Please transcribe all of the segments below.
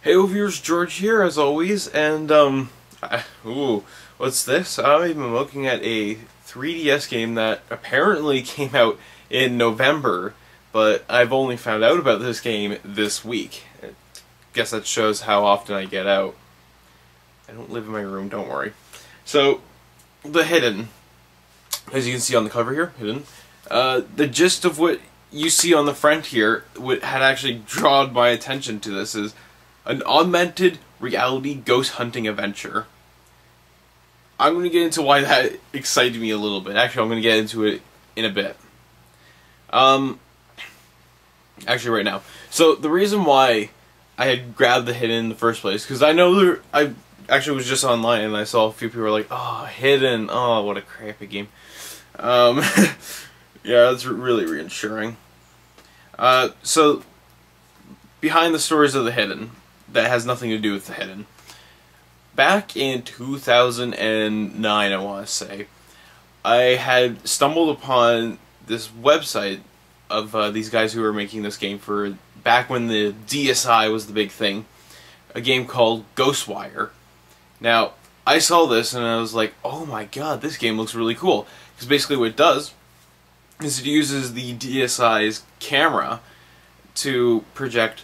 Hey viewers, George here as always, and what's this? I'm looking at a 3DS game that apparently came out in November, but I've only found out about this game this week. I guess that shows how often I get out. I don't live in my room, don't worry. So, The Hidden, as you can see on the cover here, Hidden. The gist of what you see on the front here, what had actually drawn my attention to this is an augmented reality ghost hunting adventure. I'm going to get into why that excited me a little bit. Actually, I'm going to get into it in a bit. Actually, right now. So, the reason why I had grabbed The Hidden in the first place, because I know I actually was just online and I saw a few people were like, oh, Hidden, oh, what a crappy game. Yeah, that's really reassuring. So, behind the stories of The Hidden, that has nothing to do with The Hidden. Back in 2009, I want to say, I had stumbled upon this website of these guys who were making this game for back when the DSi was the big thing. A game called Ghostwire. Now, I saw this and I was like, oh my god, this game looks really cool. Because basically what it does is it uses the DSi's camera to project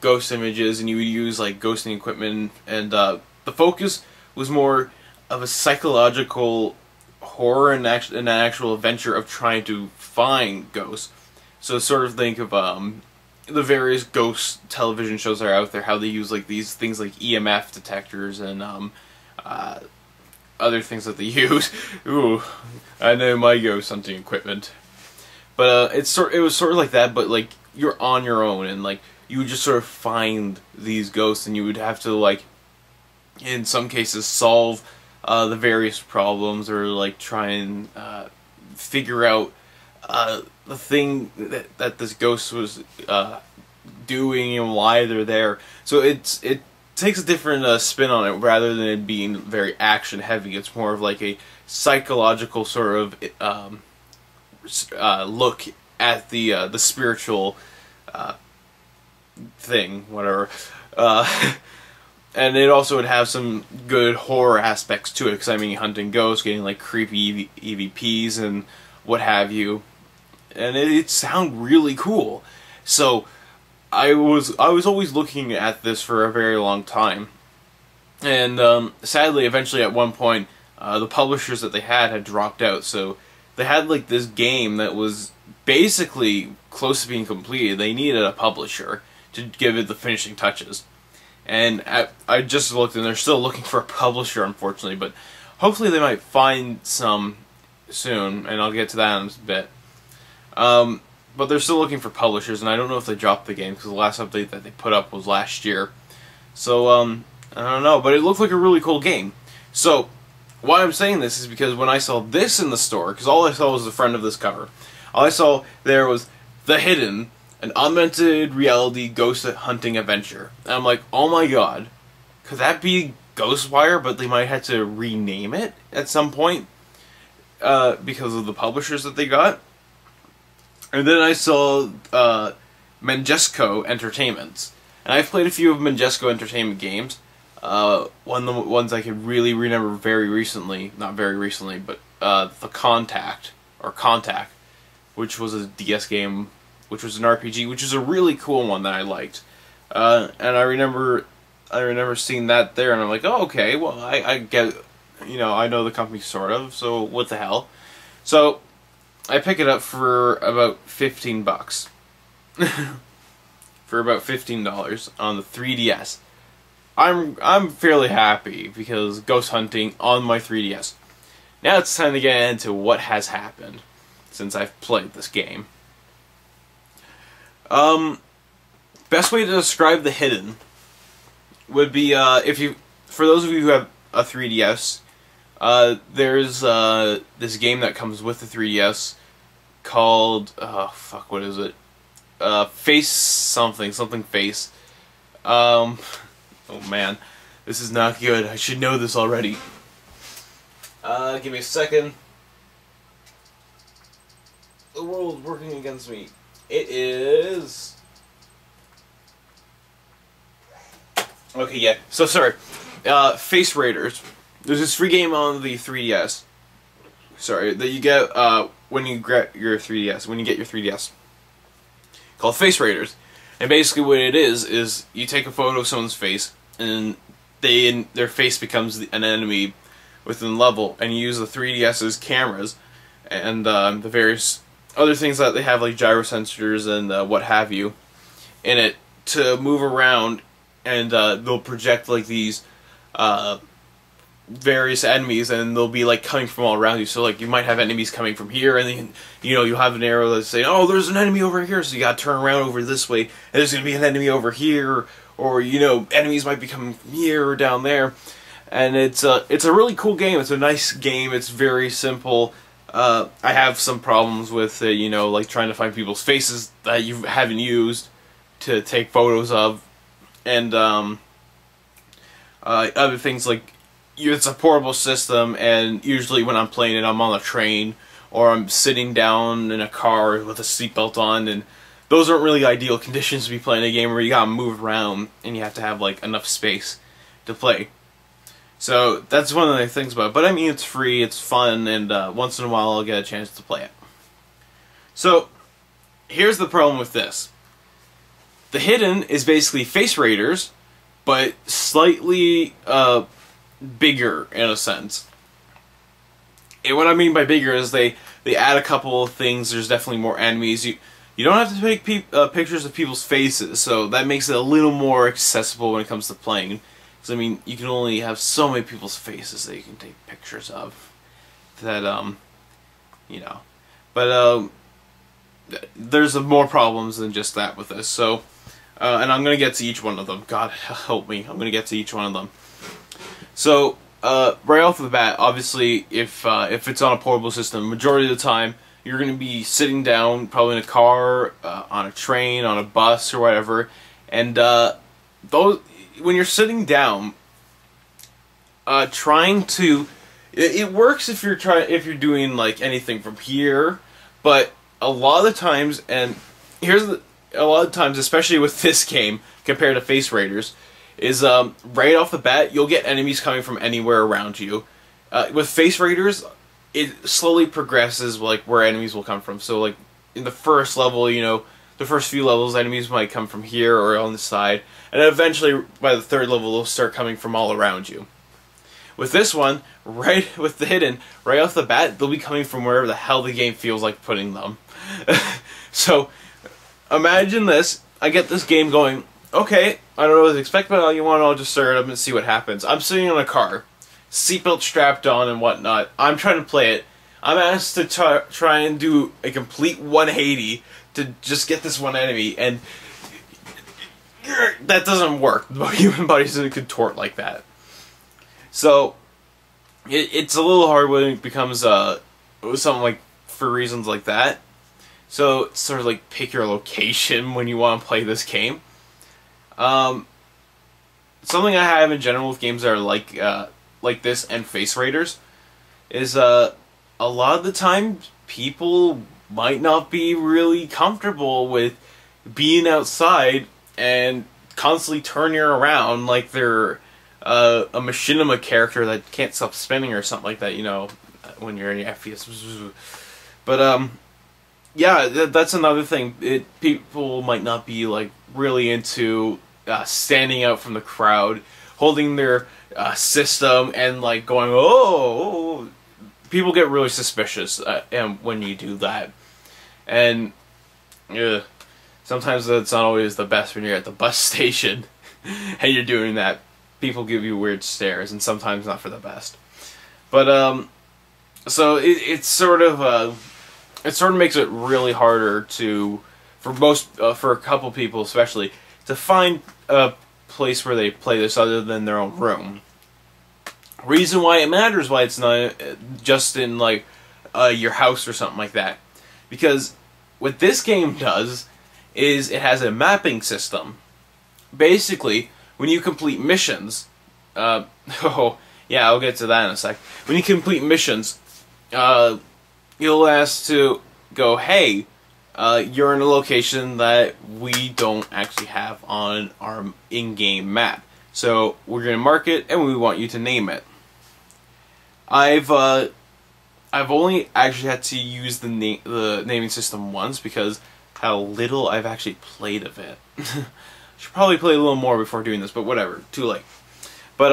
ghost images, and you would use like ghosting equipment, and the focus was more of a psychological horror and an actual adventure of trying to find ghosts. So sort of think of the various ghost television shows that are out there, how they use like these things like EMF detectors and other things that they use. Ooh, I know my ghost hunting equipment. But it was sort of like that, but like you're on your own, and like you would just sort of find these ghosts, and you would have to, like, in some cases solve the various problems, or like try and figure out the thing that this ghost was doing and why they're there. So it takes a different spin on it, rather than it being very action heavy. It's more of like a psychological sort of look at the spiritual thing, whatever. And it also would have some good horror aspects to it, because I mean, hunting ghosts, getting like creepy EVPs and what have you, and it sounded really cool. So I was always looking at this for a very long time, and sadly, eventually at one point, the publishers that they had dropped out. So they had like this game that was basically close to being completed. They needed a publisher to give it the finishing touches. And I just looked, and they're still looking for a publisher, unfortunately, but hopefully they might find some soon, and I'll get to that in a bit. But they're still looking for publishers, and I don't know if they dropped the game, because the last update that they put up was last year. So, I don't know, but it looked like a really cool game. So, why I'm saying this is because when I saw this in the store, because all I saw was the front of this cover, all I saw there was The Hidden, an augmented reality ghost hunting adventure. And I'm like, oh my god, could that be Ghostwire, but they might have to rename it at some point because of the publishers that they got? And then I saw Manjesco Entertainment. And I've played a few of Manjesco Entertainment games. One of the ones I can really remember very recently, not very recently, but The Contact, which was a DS game, which was an RPG, which is a really cool one that I liked. And I remember seeing that there, and I'm like, oh, okay, well, I get, you know, I know the company sort of, so what the hell. So I pick it up for about 15 bucks. For about $15 on the 3DS. I'm fairly happy, because ghost hunting on my 3DS. Now it's time to get into what has happened since I've played this game. Best way to describe The Hidden would be, for those of you who have a 3DS, there's this game that comes with the 3DS called, oh fuck, what is it? Face something Face. Oh man, this is not good. I should know this already. Give me a second. The world working against me. It is Okay, yeah. So sorry. Face Raiders. There's this free game on the 3DS. Sorry, that you get when you get your 3DS. When you get your 3DS, called Face Raiders, and basically what it is you take a photo of someone's face, and their face becomes an enemy within the level, and you use the 3DS's cameras and the various other things that they have, like gyro sensors and what have you, in it to move around, and they'll project like these various enemies, and they'll be like coming from all around you. So like you might have enemies coming from here, and then you have an arrow that's saying, oh, there's an enemy over here, so you gotta turn around over this way, and there's gonna be an enemy over here, or enemies might be coming from here or down there. And it's a really cool game. It's a nice game. It's very simple. I have some problems with it, like trying to find people's faces that you haven't used to take photos of, and other things like it's a portable system, and usually when I'm playing it, I'm on a train or I'm sitting down in a car with a seatbelt on, and those aren't really ideal conditions to be playing a game where you gotta move around and you have to have like enough space to play. So that's one of the things about it. But I mean, it's free, it's fun, and once in a while I'll get a chance to play it. So here's the problem with this. The Hidden is basically Face Raiders, but slightly bigger in a sense. And what I mean by bigger is they add a couple of things. There's definitely more enemies. You don't have to take pictures of people's faces, so that makes it a little more accessible when it comes to playing. I mean, you can only have so many people's faces that you can take pictures of. That, But, there's more problems than just that with this. So, and I'm going to get to each one of them. God help me. I'm going to get to each one of them. So, right off the bat, obviously, if it's on a portable system, majority of the time, you're going to be sitting down, probably in a car, on a train, on a bus, or whatever. And, when you're sitting down, trying to, it works if you're doing like anything from here, but a lot of the times, and a lot of times, especially with this game compared to Face Raiders, is right off the bat you'll get enemies coming from anywhere around you. With Face Raiders, it slowly progresses like where enemies will come from. So like in the first level, the first few levels, enemies might come from here or on the side, and eventually, by the third level, they'll start coming from all around you. With this one, with the Hidden, right off the bat, they'll be coming from wherever the hell the game feels like putting them. So, imagine this. I get this game going, okay, I don't know what to expect, but I'll just start up and see what happens. I'm sitting in a car, seatbelt strapped on and whatnot. I'm trying to play it. I'm asked to try and do a complete 180 to just get this one enemy, and that doesn't work. The human body doesn't contort like that. So it's a little hard when it becomes something like for reasons like that. So it's sort of like pick your location when you want to play this game. Something I have in general with games that are like this and Face Raiders is a lot of the time people might not be really comfortable with being outside and constantly turning around like they're a machinima character that can't stop spinning or something like that, when you're in your FPS. But, yeah, that's another thing. People might not be, like, really into standing out from the crowd, holding their system and, like, going, oh. People get really suspicious when you do that. And sometimes that's not always the best when you're at the bus station and you're doing that. People give you weird stares, and sometimes not for the best. But so it sort of makes it really harder for a couple people especially to find a place where they play this other than their own room. Reason why it matters, why it's not just in like your house or something like that, because what this game does is it has a mapping system. Basically, when you complete missions, oh yeah, I'll get to that in a sec. When you complete missions, you'll ask to go, hey, you're in a location that we don't actually have on our in-game map. So we're going to mark it, and we want you to name it. I've only actually had to use the naming system once because how little I've actually played of it. Should probably play a little more before doing this, but whatever, too late. But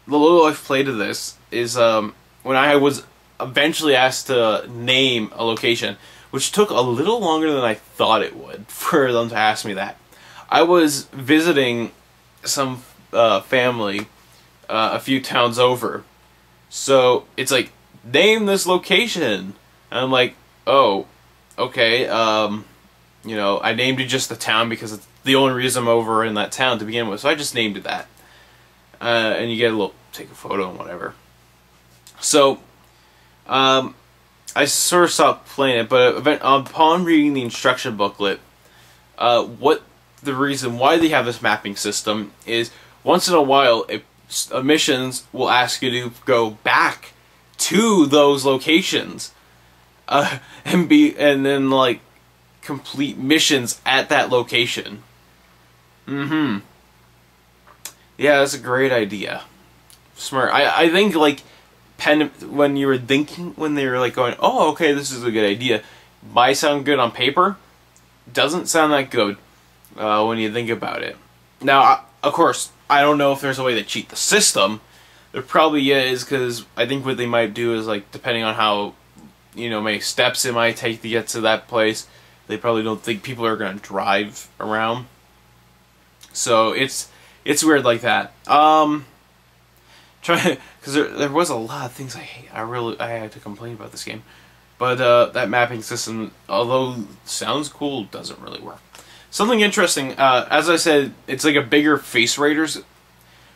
the little I've played of this is when I was eventually asked to name a location, which took a little longer than I thought it would for them to ask me that. I was visiting some family a few towns over, so it's like, name this location, and I'm like, oh, okay. You know, I named it just the town because it's the only reason I'm over in that town to begin with, so I just named it that. And you get a little, take a photo and whatever. So, I sort of stopped playing it, but upon reading the instruction booklet, what the reason why they have this mapping system is once in a while, missions will ask you to go back to those locations, and then like complete missions at that location. Yeah, that's a great idea. Smart. I think like when they were like going, oh, okay, this is a good idea, might sound good on paper, doesn't sound that good when you think about it. Now, of course, I don't know if there's a way to cheat the system. There probably is, because I think what they might do is, like, depending on how, you know, many steps it might take to get to that place, they probably don't think people are going to drive around. So it's weird like that. Because there was a lot of things I hate. I had to complain about this game, but that mapping system, although sounds cool, doesn't really work. Something interesting, as I said, it's like a bigger Face Raiders.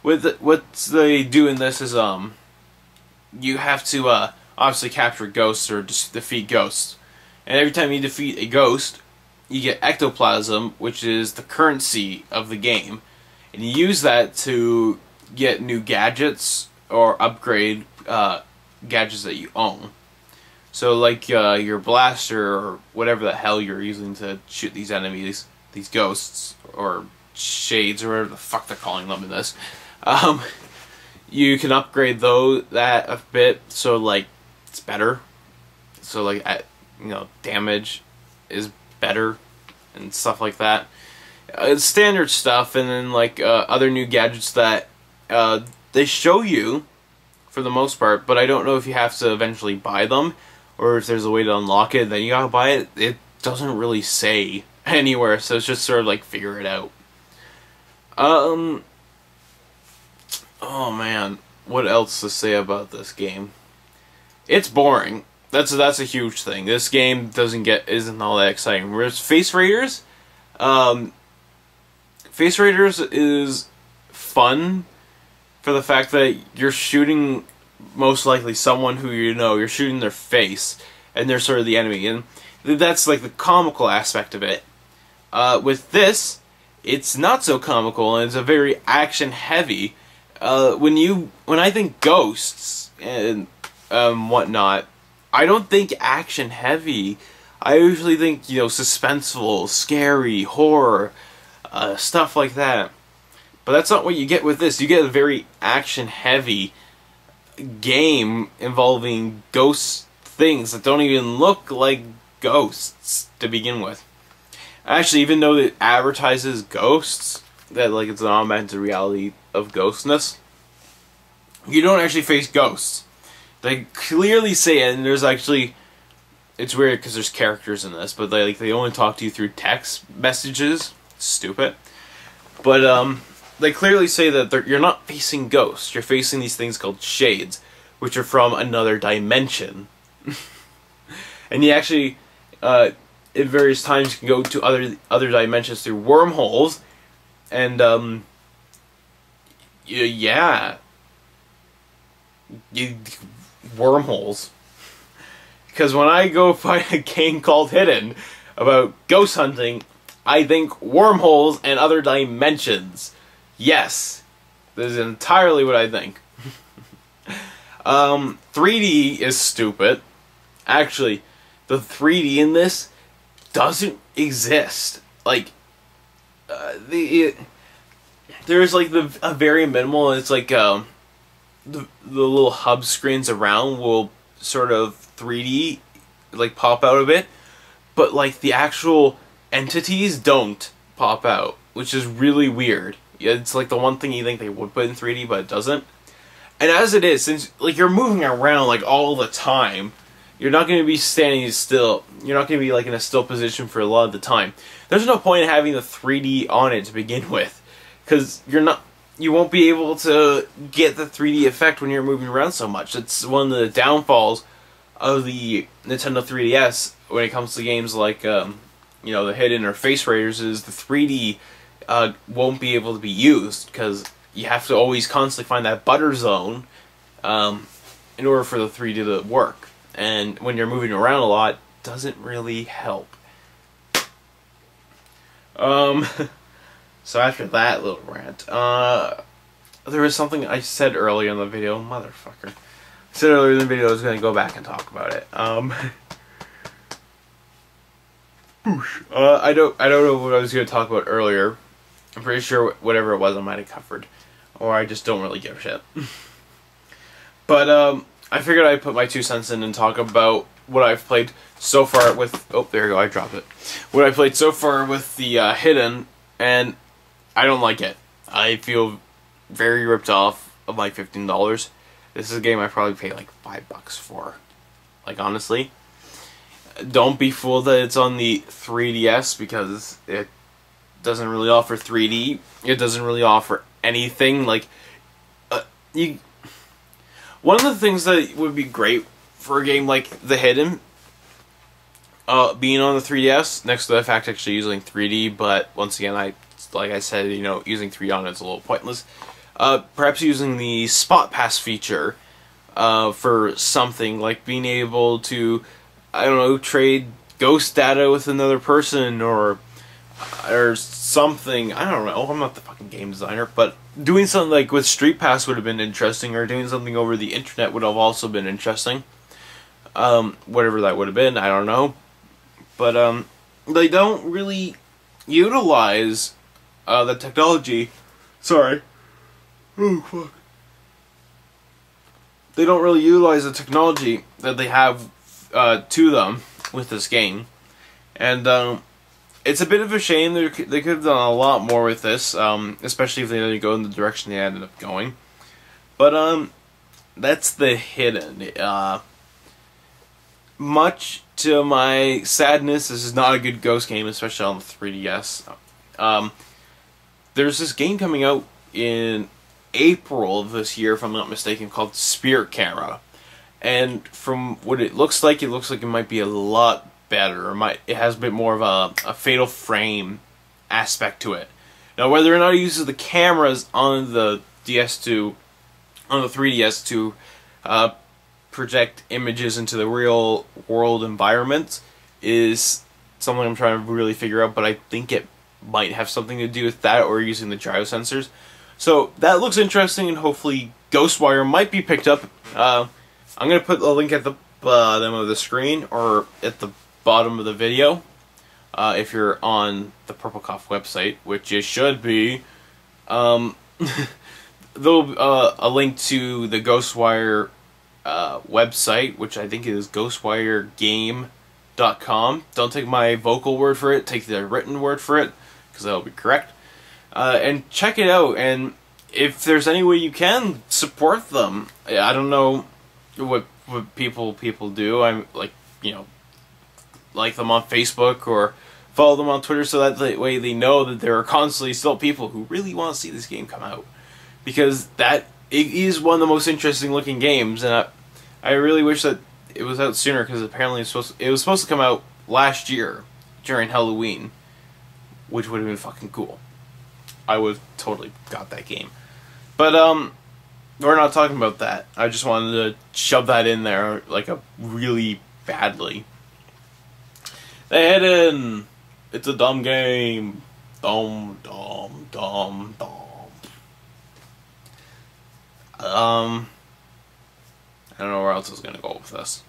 What they do in this is you have to obviously capture ghosts or just defeat ghosts, and every time you defeat a ghost, you get ectoplasm, which is the currency of the game, and you use that to get new gadgets or upgrade gadgets that you own. So like your blaster or whatever the hell you're using to shoot these enemies, these ghosts or shades or whatever the fuck they're calling them in this, you can upgrade that a bit, so like it's better. So like you know, damage is better and stuff like that. It's standard stuff, and then like other new gadgets that they show you for the most part, but I don't know if you have to eventually buy them or if there's a way to unlock it, then you gotta buy it. It doesn't really say anywhere, so it's just sort of like figure it out. Oh man, what else to say about this game? It's boring. That's a huge thing. This game isn't all that exciting. Whereas Face Raiders, Face Raiders is fun for the fact that you're shooting most likely someone who you know. You're shooting their face, and they're sort of the enemy, and that's like the comical aspect of it. With this, it's not so comical, and it's a very action heavy. When I think ghosts and whatnot, I don't think action heavy. I usually think, you know, suspenseful, scary, horror, stuff like that. But that's not what you get with this. You get a very action heavy game involving ghost things that don't even look like ghosts to begin with. Actually, even though it advertises ghosts, that like it's an augmented reality of ghostness, you don't actually face ghosts. They clearly say it, and there's actually, it's weird because there's characters in this, but they only talk to you through text messages. Stupid. But they clearly say that you're not facing ghosts. You're facing these things called shades, which are from another dimension. And you actually, at various times, you can go to other dimensions through wormholes, and wormholes. Because when I go find a game called Hidden about ghost hunting, I think wormholes and other dimensions. Yes, this is entirely what I think. 3D is stupid. Actually, the 3D in this doesn't exist. Like, there's like a very minimal. It's like the little hub screens around will sort of 3D like pop out a bit, but like the actual entities don't pop out, which is really weird. It's like the one thing you think they would put in 3D, but it doesn't. And as it is, since like you're moving around like all the time, you're not going to be standing still. You're not going to be like in a still position for a lot of the time. There's no point in having the 3D on it to begin with, because you won't be able to get the 3D effect when you're moving around so much. It's one of the downfalls of the Nintendo 3DS when it comes to games like you know, the Hidden or Face Raiders, is the 3D won't be able to be used because you have to always constantly find that butter zone in order for the 3D to work. And when you're moving around a lot, it doesn't really help. So after that little rant, there was something I said earlier in the video, motherfucker. I said earlier in the video I was going to go back and talk about it. I don't know what I was going to talk about earlier. I'm pretty sure whatever it was I might have covered, or I just don't really give a shit. But I figured I'd put my 2 cents in and talk about what I've played so far with. Oh, there you go. I dropped it. What I played so far with the Hidden, and I don't like it. I feel very ripped off of my $15. This is a game I probably paid like $5 for. Like, honestly. Don't be fooled that it's on the 3DS, because it doesn't really offer 3D. It doesn't really offer anything. Like, one of the things that would be great for a game like The Hidden, being on the 3DS, next to the fact actually using 3D, but once again, like I said, you know, using 3D on it's a little pointless. Perhaps using the Spot Pass feature for something, like being able to, I don't know, trade ghost data with another person, or something. I don't know. I'm not the fucking game designer, but doing something like with Street Pass would have been interesting, or doing something over the internet would have also been interesting. Whatever that would have been, I don't know. But they don't really utilize the technology. Sorry. Oh, fuck. They don't really utilize the technology that they have to them with this game. And it's a bit of a shame. They could have done a lot more with this, especially if they didn't go in the direction they ended up going. But that's The Hidden. Much to my sadness, this is not a good ghost game, especially on the 3DS. There's this game coming out in April of this year, if I'm not mistaken, called Spirit Camera. And from what it looks like it might be a lot better. It has a bit more of a Fatal Frame aspect to it. Now, whether or not it uses the cameras on the on the 3DS to project images into the real world environment is something I'm trying to really figure out, but I think it might have something to do with that, or using the gyro sensors. So that looks interesting, and hopefully Ghostwire might be picked up. I'm going to put a link at the bottom of the screen, or at the bottom of the video, if you're on the Purple Cough website, which it should be. There'll a link to the Ghostwire website, which I think is ghostwiregame.com. Don't take my vocal word for it, take the written word for it, because that'll be correct. And check it out, and if there's any way you can, support them. I don't know what people do. I'm like, you know, like them on Facebook or follow them on Twitter, so that way they know that there are constantly still people who really want to see this game come out, because it is one of the most interesting looking games, and I really wish that it was out sooner, because apparently it was supposed to come out last year during Halloween, which would have been fucking cool. I would have totally got that game. But we're not talking about that. I just wanted to shove that in there like really badly. The Hidden. It's a dumb game. Dumb. I don't know where else I was gonna go with this.